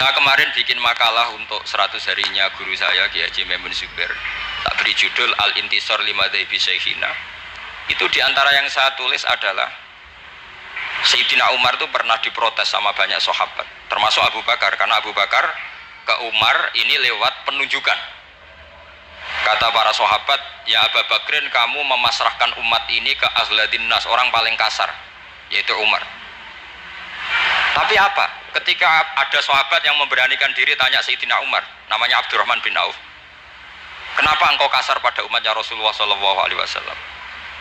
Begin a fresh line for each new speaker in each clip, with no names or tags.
Saya kemarin bikin makalah untuk 100 harinya guru saya Kiai Haji Maimun Zubair. Tak beri judul Al-Intisar Limadhabi Syekhina. Itu diantara yang saya tulis adalah Sayyidina Umar itu pernah diprotes sama banyak sahabat, termasuk Abu Bakar, karena Abu Bakar ke Umar ini lewat penunjukan. Kata para sahabat, ya Abu Bakrin, kamu memasrahkan umat ini ke azladin nas, orang paling kasar, yaitu Umar. Tapi apa? Ketika ada sahabat yang memberanikan diri tanya Sayyidina Umar, namanya Abdurrahman bin Auf, kenapa engkau kasar pada umatnya Rasulullah SAW?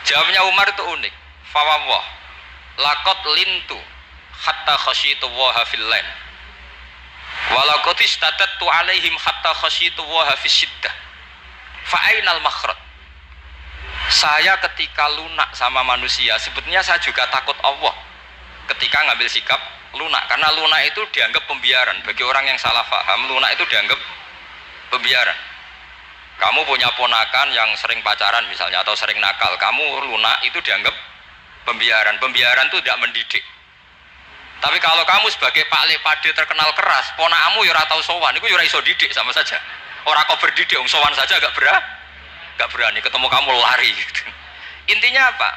Jawabnya Umar itu unik. Fawwah, laqad lintu hatta khasyitu waha fil lain, walaqad istatatu alaihim hatta khasyitu waha fis syiddah. Fa'ainal makhraj. Saya ketika lunak sama manusia, sebetulnya saya juga takut Allah ketika ngambil sikap lunak, karena lunak itu dianggap pembiaran. Bagi orang yang salah paham, lunak itu dianggap pembiaran. Kamu punya ponakan yang sering pacaran misalnya, atau sering nakal, kamu lunak, itu dianggap pembiaran. Pembiaran itu tidak mendidik. Tapi kalau kamu sebagai Pak Lepade terkenal keras, ponakmu ya ora tau sowan, itu ya ora iso didik, sama saja. Orang kau berdidik, sowan saja gak berani, ketemu kamu lari gitu. Intinya apa?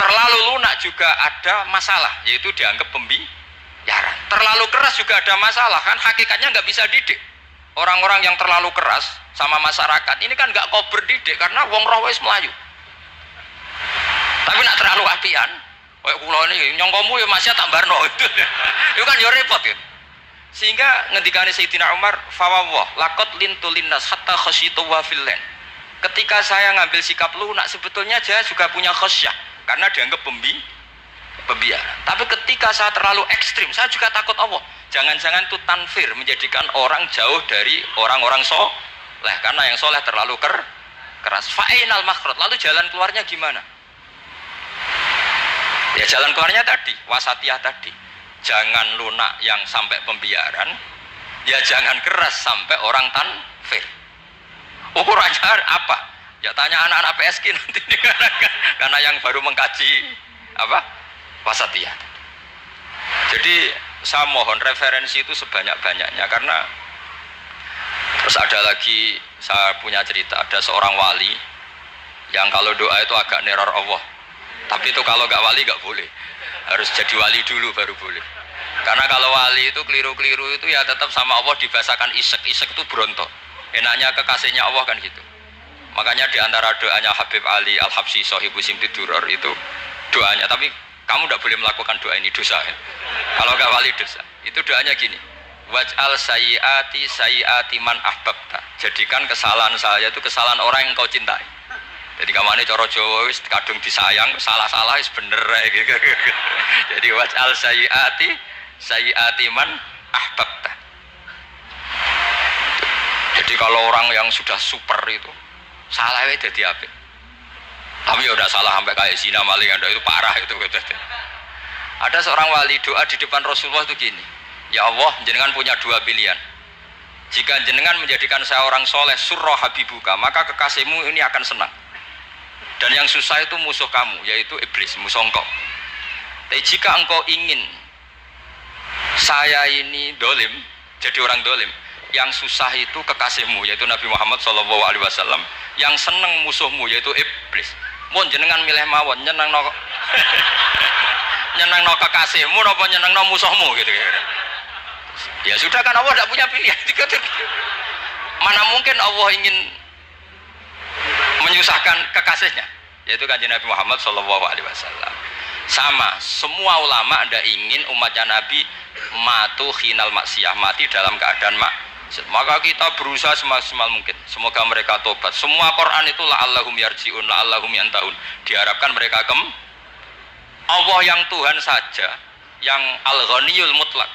Terlalu lunak juga ada masalah, yaitu dianggap pembiaran. Terlalu keras juga ada masalah, kan hakikatnya nggak bisa didik. Orang-orang yang terlalu keras sama masyarakat ini kan nggak kau berdidik, karena wong roh wis melayu. Tapi nak terlalu apian, kayak kula ini nyongkomu ya masih tambarno itu kan ya repot ya. Sehingga ngendikane Sayyidina Umar, fawwah laqad lintu linnas hatta khasyitu wa fil lain. Ketika saya ngambil sikap lunak, sebetulnya saya juga punya khasyah, karena dianggap pembiaran. Tapi ketika saya terlalu ekstrim, saya juga takut Allah. Jangan-jangan itu tanfir, menjadikan orang jauh dari orang-orang soleh, karena yang soleh terlalu keras. Fa'inal makhraj. Lalu jalan keluarnya gimana? Ya jalan keluarnya tadi, wasatiyah tadi. Jangan lunak yang sampai pembiaran, ya jangan keras sampai orang tanfir. Ukurannya apa? Ya tanya anak-anak PSK nanti karena yang baru mengkaji apa wasatiyah. Jadi saya mohon referensi itu sebanyak-banyaknya, karena terus ada lagi saya punya cerita, ada seorang wali yang kalau doa itu agak neror Allah, tapi itu kalau nggak wali nggak boleh, harus jadi wali dulu baru boleh. Karena kalau wali itu keliru-keliru itu ya tetap sama Allah dibahasakan isek itu berontok. Enaknya kekasihnya Allah kan gitu. Makanya diantara doanya Habib Ali Al-Habsyi Sohibu Simti Duror itu doanya, tapi kamu tidak boleh melakukan doa ini, dosa ya. Kalau nggak wali dosa. Itu doanya gini, waj'al sayyiati man ahbabta. Jadikan kesalahan saya itu kesalahan orang yang kau cintai. Jadi kamane cara Jawa wis kadung disayang, salah-salah wis bener gitu. Jadi waj'al sayyiati man ahbabta. Jadi kalau orang yang sudah super itu salahnya jadi apa? Tapi ya udah salah sampai kayak zina maling, itu parah itu. Ada seorang wali doa di depan Rasulullah itu gini, ya Allah, jenengan punya dua pilihan. Jika jenengan menjadikan saya orang soleh, surroh habibuka, maka kekasihmu ini akan senang. Dan yang susah itu musuh kamu, yaitu iblis, musuh engkau. Tapi jika engkau ingin saya ini dolim, jadi orang dolim, yang susah itu kekasihmu, yaitu Nabi Muhammad SAW, yang seneng musuhmu, yaitu iblis. Mohon jenengan milih mawon, nyeneng no kekasihmu, apa nyeneng no musuhmu gitu. Ya sudah kan, Allah tidak punya pilihan. Mana mungkin Allah ingin menyusahkan kekasihnya, yaitu kanjeng Nabi Muhammad SAW. Sama, semua ulama tidak ingin umatnya Nabi matu khinal maksiyah, mati dalam keadaan maka kita berusaha semaksimal mungkin, semoga mereka tobat. Semua Quran itu la'allahum yarji'un, la'allahum yantaun, diharapkan mereka Allah yang Tuhan saja, yang al-ghaniyul mutlak,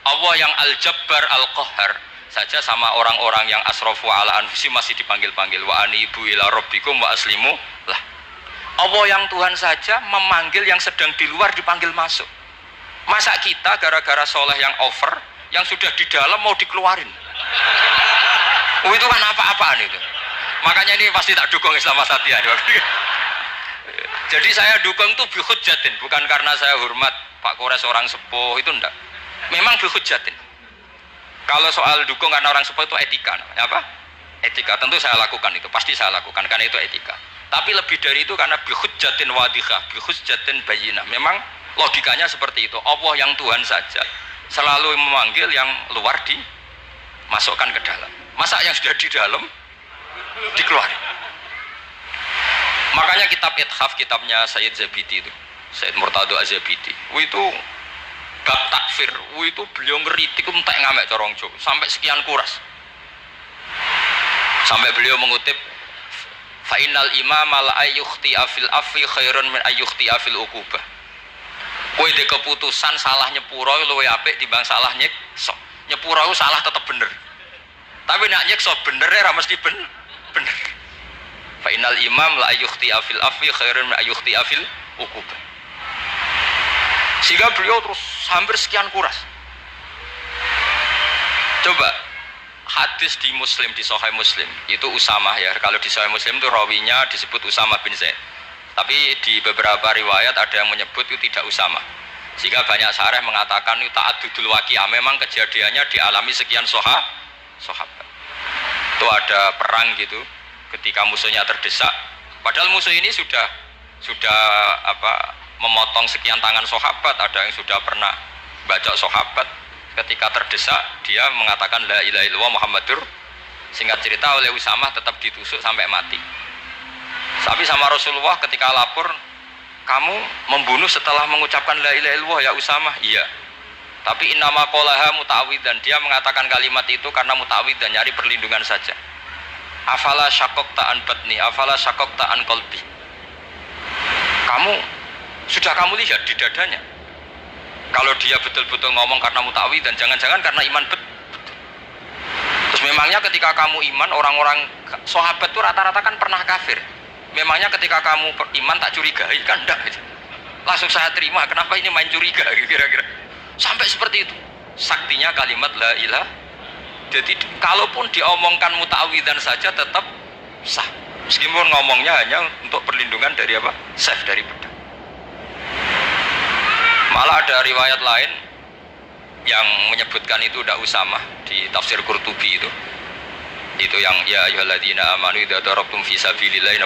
Allah yang al-jabbar al-qahhar saja, sama orang-orang yang asrafu ala anfusi masih dipanggil-panggil, wa anibu ila rabbikum wa aslimu lah. Allah yang Tuhan saja memanggil yang sedang di luar dipanggil masuk. Masa kita gara-gara soleh yang over, yang sudah di dalam mau dikeluarin? Itu kan apa-apaan itu. Makanya ini pasti tak dukung Islam Wasatiyah. Jadi saya dukung itu bihujjatin, bukan karena saya hormat Pak Kores orang sepuh, itu enggak. Memang bihujjatin. Kalau soal dukung karena orang sepuh itu etika, apa? Etika. Tentu saya lakukan itu, pasti saya lakukan karena itu etika. Tapi lebih dari itu karena bihujjatin wadihah, bihujjatin bayyinah. Memang logikanya seperti itu. Allah yang Tuhan saja selalu memanggil yang luar dimasukkan ke dalam. Masa yang sudah di dalam dikeluarin? Makanya kitab Ithaf, kitabnya Sayyid Zabidi itu, Sayyid Murtado Az-Zabidi, itu bab takfir, itu beliau ngeritik entek ngamek corong Jawa sampai sekian kuras. Sampai beliau mengutip fa'innal imama la ayyukhti'a fil afwi khairun min ayyukhti'a fil uqubah. Kowe de keputusan salah nyepuro luwih apik timbang salah nyekso. Nyepuro salah tetep bener. Tapi nek nyekso bener ora mesti bener. Fa'innal imam la ayyukhti'a fil afwi khairun min ayyukhti'a fil uqubah. Sehingga beliau terus hampir sekian kuras. Coba hadis di Muslim, di Sahih Muslim itu Usamah ya. Kalau di Sahih Muslim itu rawinya disebut Usamah bin Zaid. Tapi di beberapa riwayat ada yang menyebut itu tidak Usamah. Sehingga banyak syarah mengatakan itu ta'addudul waqi'ah, memang kejadiannya dialami sekian sahabat. Itu ada perang gitu ketika musuhnya terdesak. Padahal musuh ini sudah memotong sekian tangan sahabat, ada yang sudah pernah baca sahabat. Ketika terdesak dia mengatakan la ilaha illallah Muhammadur. Singkat cerita oleh Usamah tetap ditusuk sampai mati. Tapi sama Rasulullah ketika lapor, kamu membunuh setelah mengucapkan la ilaha illallah ya Usamah? Iya. Tapi innama qolaha muta'awwidan, dia mengatakan kalimat itu karena muta'awwidan, nyari perlindungan saja. Afala syaqaqta an batni, afala syaqaqta an qalbi. Sudah kamu lihat di dadanya. Kalau dia betul-betul ngomong karena muta'awwid dan jangan-jangan karena iman betul. Terus memangnya ketika kamu iman, orang-orang sahabat itu rata-rata kan pernah kafir. Memangnya ketika kamu iman tak curigai kan enggak gitu. Langsung saya terima, kenapa ini main curiga kira-kira. Sampai seperti itu. Saktinya kalimat la ilah. Jadi kalaupun diomongkan muta'awwidan saja tetap sah. Meskipun ngomongnya hanya untuk perlindungan dari apa? Safe dari pedang. Malah ada riwayat lain yang menyebutkan itu udah Usamah di tafsir Qurtubi itu yang ya ayyuhalladzina amanu idza darabtum fi sabilillahi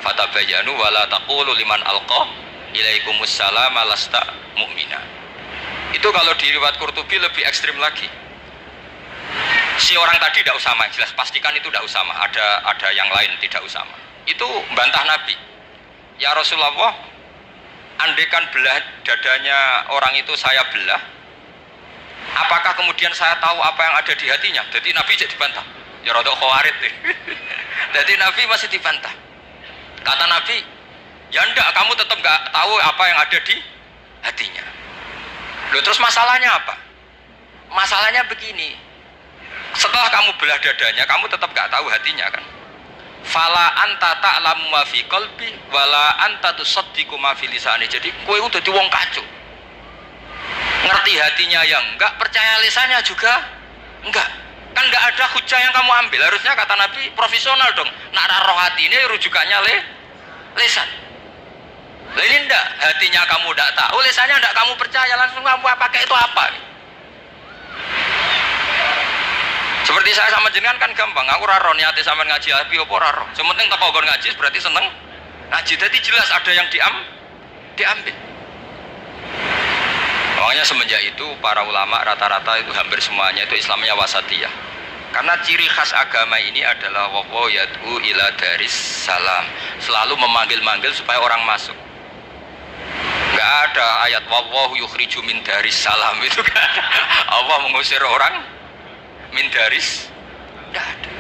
fatabayyanu wa la taqulu liman alqa ilaikumus salama lasta mu'mina. Itu kalau di riwayat Qurtubi lebih ekstrim lagi. Si orang tadi tidak Usamah, jelas pastikan itu tidak Usamah, ada yang lain tidak Usamah. Itu bantah Nabi. Ya Rasulullah, andaikan belah dadanya orang itu saya belah, apakah kemudian saya tahu apa yang ada di hatinya? Jadi Nabi jadi dibantah. Ya rodok khawarid. Jadi Nabi masih dibantah. Kata Nabi, ya enggak, kamu tetap enggak tahu apa yang ada di hatinya. Loh, terus masalahnya apa? Masalahnya begini. Setelah kamu belah dadanya, kamu tetap enggak tahu hatinya kan? Fala anta ta'lamu ma fi qalbi wala anta tusaddiqu ma fi lisani. Jadi kowe udah dadi wong kacau. Ngerti hatinya yang enggak, percaya lisannya juga enggak. Kan enggak ada hujah yang kamu ambil. Harusnya kata Nabi profesional dong. Nak roh hati ini rujukannya lisan. Lah ini enggak, hatinya kamu enggak tahu, lisannya enggak kamu percaya, langsung kamu pakai itu apa? Seperti saya sama jenengan kan gampang, aku raro niate sampean ngaji api apa raro. Sementing tak kongkon ngaji berarti seneng ngaji. Jadi jelas ada yang diambil. Makanya semenjak itu para ulama rata-rata itu hampir semuanya itu Islamnya wasatiyah. Karena ciri khas agama ini adalah wallahu yad'u ila daris salam. Selalu memanggil-manggil supaya orang masuk. Enggak ada ayat wallahu yukhriju min daris salam itu kan. Allah mengusir orang min daris, tidak ada.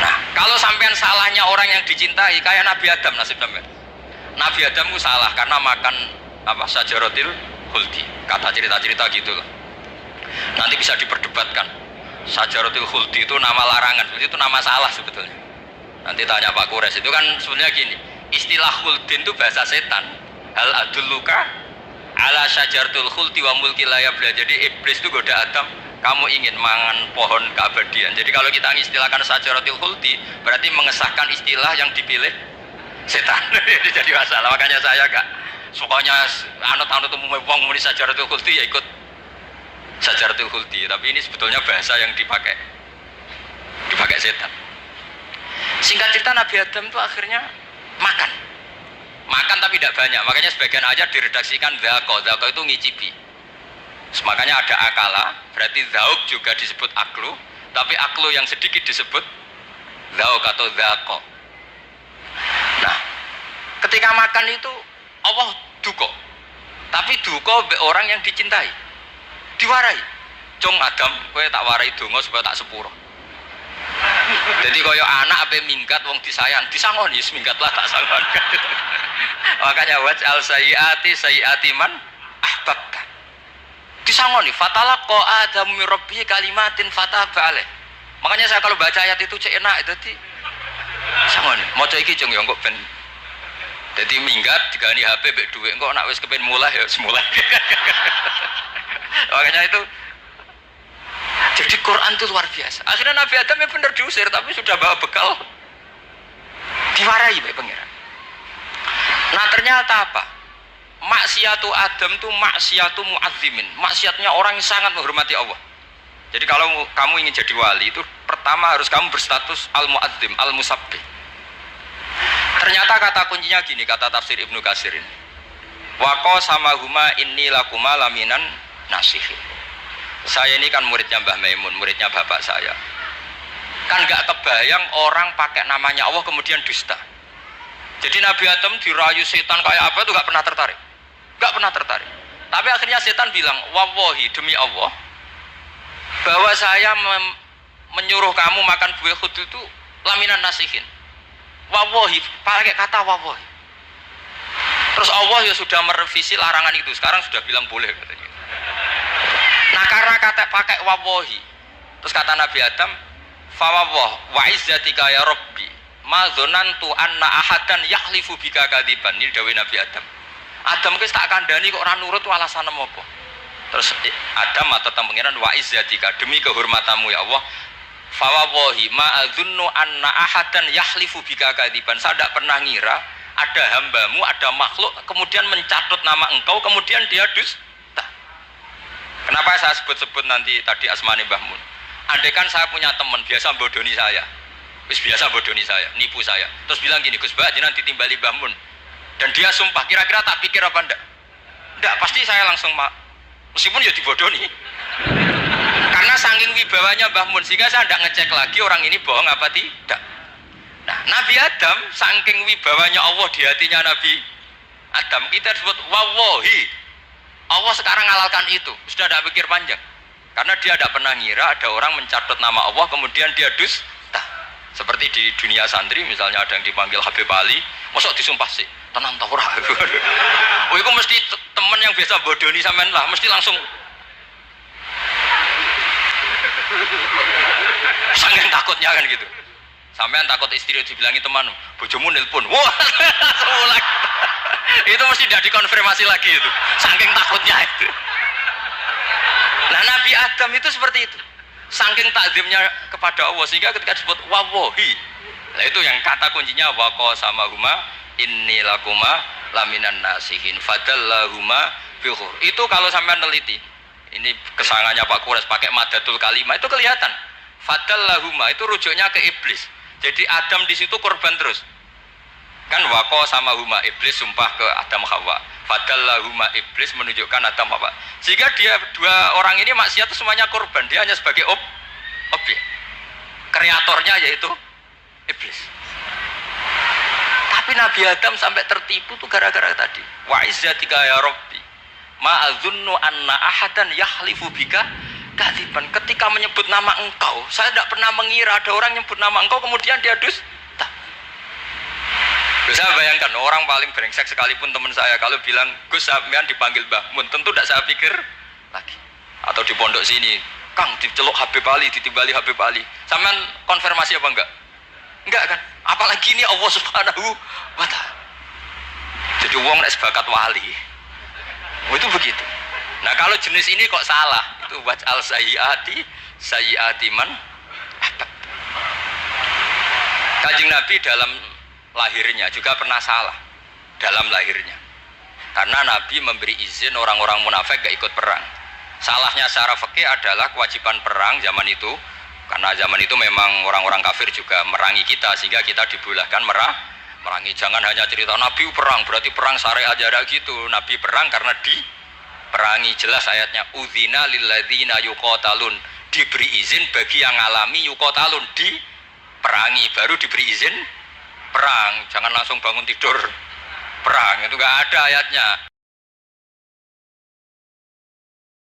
Nah, kalau sampean salahnya orang yang dicintai kayak Nabi Adam nasib sampean. Nabi Adam itu salah karena makan apa sajaratil khuldi. Kata cerita-cerita gitu loh. Nanti bisa diperdebatkan. Sajaratil khuldi itu nama larangan, itu nama salah sebetulnya. Nanti tanya Pak Kures, itu kan sebenarnya gini. Istilah khuldin itu bahasa setan. Hal adulluka ala sajaratul khuldi wa mulki la yabla. Jadi iblis itu goda Adam, kamu ingin mangan pohon keabadian. Jadi kalau kita istilahkan sajaratul khuldi berarti mengesahkan istilah yang dipilih setan. Jadi masalah. Makanya saya gak sukanya anut-anut umumnya wong muni sajaratul khuldi ya ikut Sajaratul khuldi, tapi ini sebetulnya bahasa yang dipakai setan. Singkat cerita Nabi Adam itu akhirnya makan tapi tidak banyak, makanya sebagian aja diredaksikan dzaqo itu ngicipi. Makanya ada akala, berarti zauk juga disebut aklu, tapi aklu yang sedikit disebut zauk atau dzaqo. Nah, ketika makan itu Allah duka, tapi duka be orang yang dicintai, diwarai. Cung Adam, kowe tak warai donga supaya tak sepuro. Jadi kaya anak ape minggat wong disayang, disangoni wis minggatlah tak sangon. Makanya waj'al sayyiati man ahbabta. Disangoni fatalaqa Adam min rabbi kalimatin fataba alaih. Makanya saya kalau baca ayat itu cek enak itu sangoni. Maca iki cung yo engko ben dadi minggat digani HP mbek dhuwit engko nek wis kepen mulai ya semulai. Makanya itu jadi Quran itu luar biasa. Akhirnya Nabi Adam yang benar diusir, tapi sudah bawa bekal, diwarai baik pangeran. Nah ternyata apa? Maksiatu Adam itu maksiatu mu'azzimin. Maksiatnya orang yang sangat menghormati Allah. Jadi kalau kamu ingin jadi wali itu pertama harus kamu berstatus al-mu'azzim, al-musabbih. Ternyata kata kuncinya gini, kata tafsir Ibnu Katsir ini. Waqo sama huma inni lakuma laminan nasihin. Saya ini kan muridnya Mbah Maimun, muridnya bapak saya. Kan gak kebayang orang pakai namanya Allah kemudian dusta. Jadi Nabi Adam dirayu setan kayak apa itu gak pernah tertarik. Gak pernah tertarik. Tapi akhirnya setan bilang, wallahi demi Allah, bahwa saya menyuruh kamu makan buah khut itu laminan nasihin. Wallahi, pakai kata wallahi. Terus Allah ya sudah merevisi larangan itu, sekarang sudah bilang boleh katanya. Nah karena kata pakai wawahi, terus kata Nabi Adam, fawawah wa izzatika ya Rabbi, ma dzanantu anna ahadan yahlifu bika kadziban. Ini dawuh Nabi Adam. Adam wis tak kandhani kok ora nurut alasan apa? Terus Adam matur pangeran wa izzatika, demi kehormatanmu ya Allah, fawawahi ma adzunnu anna ahadan yahlifu bika kadziban. Saya tidak pernah ngira ada hambamu, ada makhluk kemudian mencatut nama engkau kemudian dia dusta. Kenapa saya sebut-sebut nanti tadi asmane Mbah Mun? Andaikan saya punya teman biasa bodoni saya, biasa bodoni saya, nipu saya, terus bilang gini, Gus Bah, jenengan ditimbali Mbah Mun, dan dia sumpah, kira-kira tak pikir apa ndak? Ndak, pasti saya langsung meskipun ya dibodoni. Karena saking wibawanya Mbah Mun, sehingga saya ndak ngecek lagi orang ini bohong apa tidak. Nah, Nabi Adam saking wibawanya Allah di hatinya Nabi Adam, kita disebut wawahi. Allah sekarang ngalalkan itu, sudah tidak pikir panjang. Karena dia tidak pernah ngira ada orang mencatat nama Allah kemudian dia dusta. Seperti di dunia santri misalnya ada yang dipanggil Habib Ali, mosok disumpah sih, tenang tau ora. Oh itu mesti teman yang biasa bodoni sampean lah, mesti langsung saking takutnya kan gitu. Sampean takut istri dibilangi teman, bojomu nelpon. Wah, ulang. Itu mesti tidak dikonfirmasi lagi itu. Saking takutnya itu. Nah, Nabi Adam itu seperti itu. Saking takzimnya kepada Allah sehingga ketika disebut wawahi. Nah, itu yang kata kuncinya waqa sama huma inni lakuma laminan nasihin fadallahuma bighur. Itu kalau sampean neliti. Ini kesangannya Pak Kures pakai madatul kalimah itu kelihatan. Fadallahuma itu rujuknya ke iblis. Jadi Adam di situ korban terus. Kan waqo sama huma, iblis sumpah ke Adam Hawa. Fadallahuma, iblis menunjukkan Adam Hawa. Sehingga dia dua orang ini maksiat itu semuanya korban. Dia hanya sebagai objek. Kreatornya yaitu iblis. Tapi Nabi Adam sampai tertipu tuh gara-gara tadi. Wa izzatika ya Rabbi, ma adzunnu anna ahadan yahlifu bika kadziban. Ketika menyebut nama engkau, saya tidak pernah mengira ada orang nyebut nama engkau kemudian dia dusta. Bisa bayangkan orang paling brengsek sekalipun teman saya kalau bilang Gus sampean dipanggil Mbah Mun, tentu tidak saya pikir lagi. Atau di pondok sini, Kang diceluk Habib Ali, ditimbali Habib Ali, sampean konfirmasi apa enggak? Enggak kan? Apalagi ini Allah Subhanahu wa Ta'ala. Jadi wong nek sebakat wali. Oh, itu begitu. Nah kalau jenis ini kok salah, itu waj'al sayyiati man ahbab. Kanjeng Nabi dalam lahirnya juga pernah salah dalam lahirnya. Karena Nabi memberi izin orang-orang munafik gak ikut perang. Salahnya secara fikih adalah kewajiban perang zaman itu, karena zaman itu memang orang-orang kafir juga merangi kita, sehingga kita dibolehkan merangi. Jangan hanya cerita Nabi perang berarti perang syariat aja gitu. Nabi perang karena diperangi. Jelas ayatnya udzina lilladzina yuqatalun, diberi izin bagi yang ngalami yuqatalun, diperangi baru diberi izin perang. Jangan langsung bangun tidur perang, itu enggak ada ayatnya.